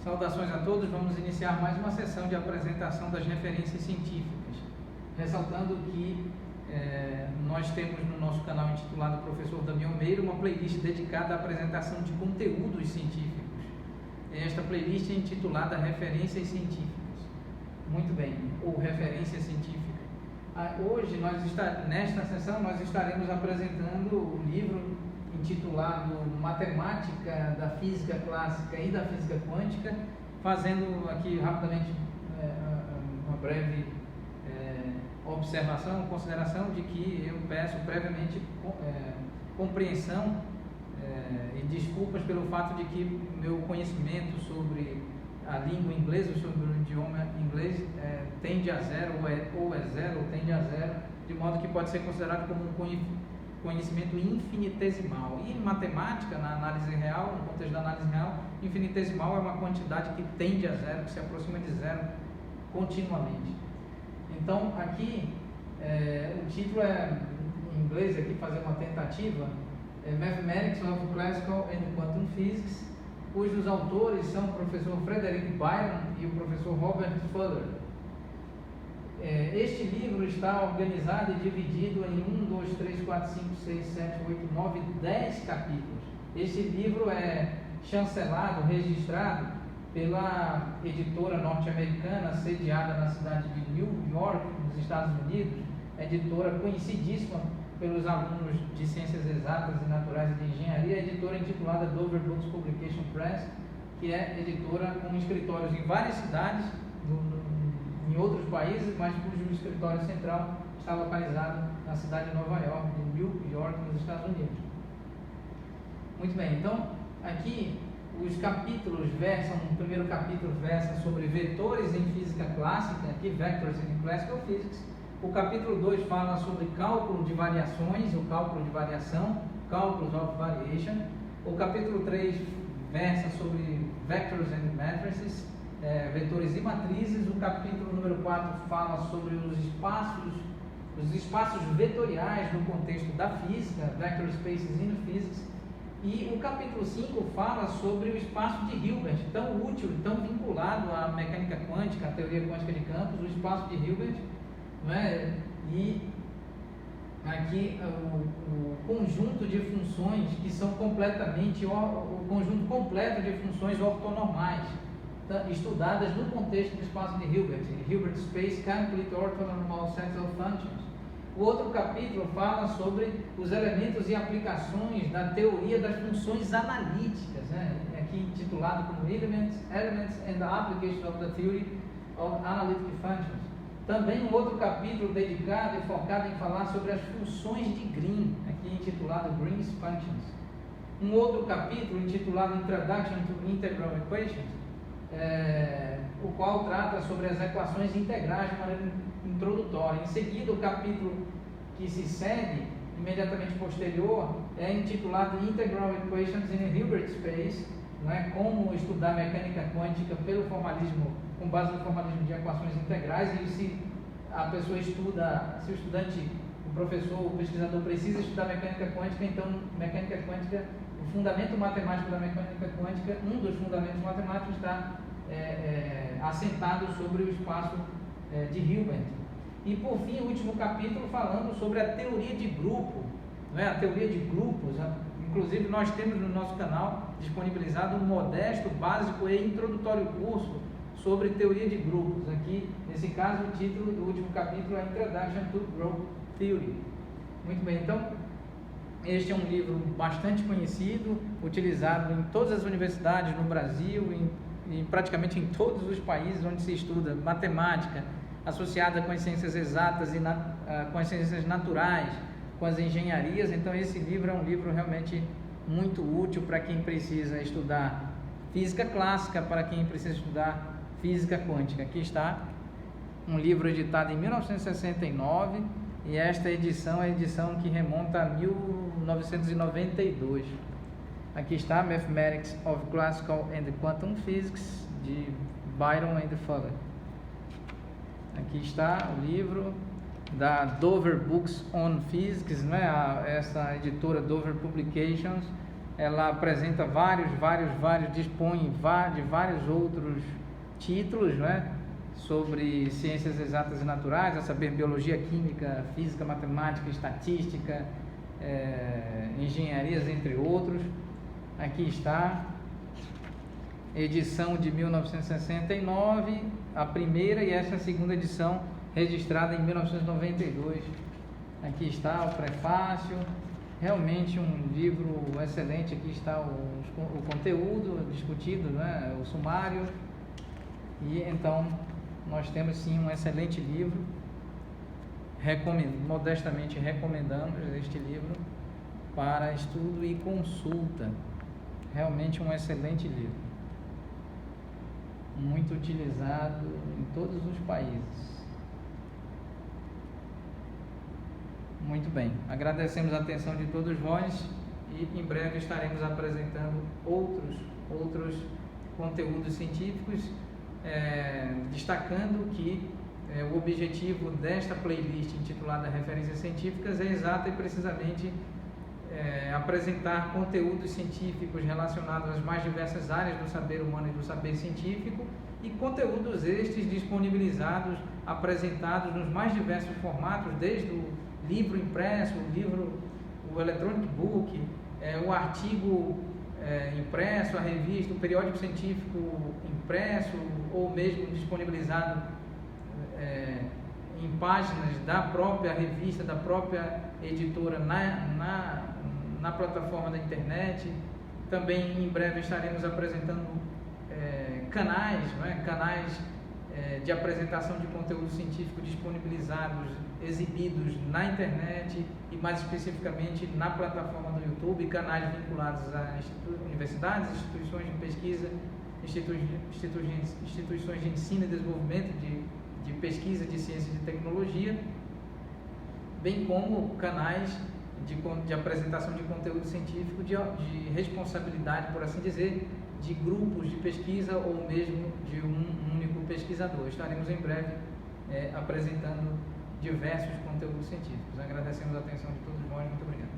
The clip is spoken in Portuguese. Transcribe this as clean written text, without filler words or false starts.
Saudações a todos, vamos iniciar mais uma sessão de apresentação das referências científicas, ressaltando que nós temos no nosso canal intitulado Professor Damião Meira uma playlist dedicada à apresentação de conteúdos científicos. Esta playlist é intitulada Referências Científicas. Muito bem, ou Referência Científica. Hoje, nesta sessão, nós estaremos apresentando o livro intitulado Matemática da Física Clássica e da Física Quântica, fazendo aqui rapidamente uma breve observação, consideração de que eu peço previamente compreensão e desculpas pelo fato de que meu conhecimento sobre a língua inglesa, sobre o idioma inglês, tende a zero, ou é zero, ou tende a zero, de modo que pode ser considerado como um conhecimento infinitesimal. E em matemática, na análise real, no contexto da análise real, infinitesimal é uma quantidade que tende a zero, que se aproxima de zero continuamente. Então, aqui, o título é, em inglês, aqui fazer uma tentativa, Mathematics of Classical and Quantum Physics, cujos autores são o professor Frederick Byron e o professor Robert Fuller. Este livro está organizado e dividido em 10 capítulos. Este livro é chancelado, registrado pela editora norte-americana sediada na cidade de New York, nos Estados Unidos, editora conhecidíssima pelos alunos de Ciências Exatas e Naturais e de Engenharia, editora intitulada Dover Books Publication Press, que é editora com escritórios em várias cidades, em outros países, mas cujo escritório central está localizado na cidade de Nova York, de New York, nos Estados Unidos. Muito bem, então, aqui os capítulos versam, o primeiro capítulo versa sobre vetores em física clássica, aqui Vectors in Classical Physics. O capítulo 2 fala sobre cálculo de variações, o cálculo de variação, Calculus of Variation. O capítulo 3 versa sobre Vectors and Matrices, vetores e matrizes. O capítulo número 4 fala sobre os espaços vetoriais no contexto da física, Vector Spaces in Physics. E o capítulo 5 fala sobre o espaço de Hilbert, tão útil, tão vinculado à mecânica quântica, à teoria quântica de campos, o espaço de Hilbert. E aqui o conjunto de funções que são completamente, o conjunto completo de funções ortonormais, estudadas no contexto do espaço de Hilbert, Hilbert Space Complete Orthonormal Sets of Functions. O outro capítulo fala sobre os elementos e aplicações da teoria das funções analíticas, aqui intitulado como Elements and the Application of the Theory of Analytic Functions. Também um outro capítulo dedicado e focado em falar sobre as funções de Green, aqui intitulado Green's Functions. Um outro capítulo intitulado Introduction to Integral Equations, o qual trata sobre as equações integrais de maneira introdutória. Em seguida, o capítulo que se segue, imediatamente posterior, é intitulado Integral Equations in Hilbert Space, como estudar mecânica quântica pelo formalismo, com base no formalismo de equações integrais. E se a pessoa estuda, se o estudante, o professor, o pesquisador precisa estudar mecânica quântica, então mecânica quântica, o fundamento matemático da mecânica quântica, um dos fundamentos matemáticos está assentado sobre o espaço de Hilbert. E por fim, o último capítulo falando sobre a teoria de grupo, a teoria de grupos. Inclusive, nós temos no nosso canal disponibilizado um modesto, básico e introdutório curso sobre teoria de grupos. Aqui, nesse caso, o título do último capítulo é Introduction to Group Theory. Muito bem, então, este é um livro bastante conhecido, utilizado em todas as universidades no Brasil, em praticamente em todos os países onde se estuda matemática, associada com as ciências exatas e com as ciências naturais, com as engenharias. Então esse livro é um livro realmente muito útil para quem precisa estudar física clássica, para quem precisa estudar física quântica. Aqui está um livro editado em 1969 e esta edição é a edição que remonta a 1992. Aqui está Mathematics of Classical and Quantum Physics, de Byron and Fuller. Aqui está o livro da Dover Books on Physics, essa editora Dover Publications, ela apresenta dispõe de vários outros títulos, né, sobre ciências exatas e naturais, a saber, biologia, química, física, matemática, estatística, engenharias, entre outros. Aqui está, edição de 1969, a primeira, e essa é a segunda edição, registrada em 1992. Aqui está o prefácio, realmente um livro excelente. Aqui está o conteúdo discutido, né, o sumário, e então nós temos sim um excelente livro. Modestamente recomendamos este livro para estudo e consulta. Realmente um excelente livro, muito utilizado em todos os países. Muito bem, agradecemos a atenção de todos vós e em breve estaremos apresentando outros conteúdos científicos, destacando que o objetivo desta playlist intitulada Referências Científicas é exata e precisamente apresentar conteúdos científicos relacionados às mais diversas áreas do saber humano e do saber científico, e conteúdos estes disponibilizados, apresentados nos mais diversos formatos, desde o livro impresso, o electronic book, o artigo impresso, a revista, o periódico científico impresso, ou mesmo disponibilizado em páginas da própria revista, da própria editora na plataforma da internet. Também em breve estaremos apresentando canais de apresentação de conteúdo científico disponibilizados, exibidos na internet e mais especificamente na plataforma do YouTube, canais vinculados a universidades, instituições de pesquisa, instituições de ensino e desenvolvimento de pesquisa de ciência e de tecnologia, bem como canais de apresentação de conteúdo científico de responsabilidade, por assim dizer, de grupos de pesquisa ou mesmo de um único pesquisador. Estaremos em breve apresentando diversos conteúdos científicos. Agradecemos a atenção de todos nós. Muito obrigado.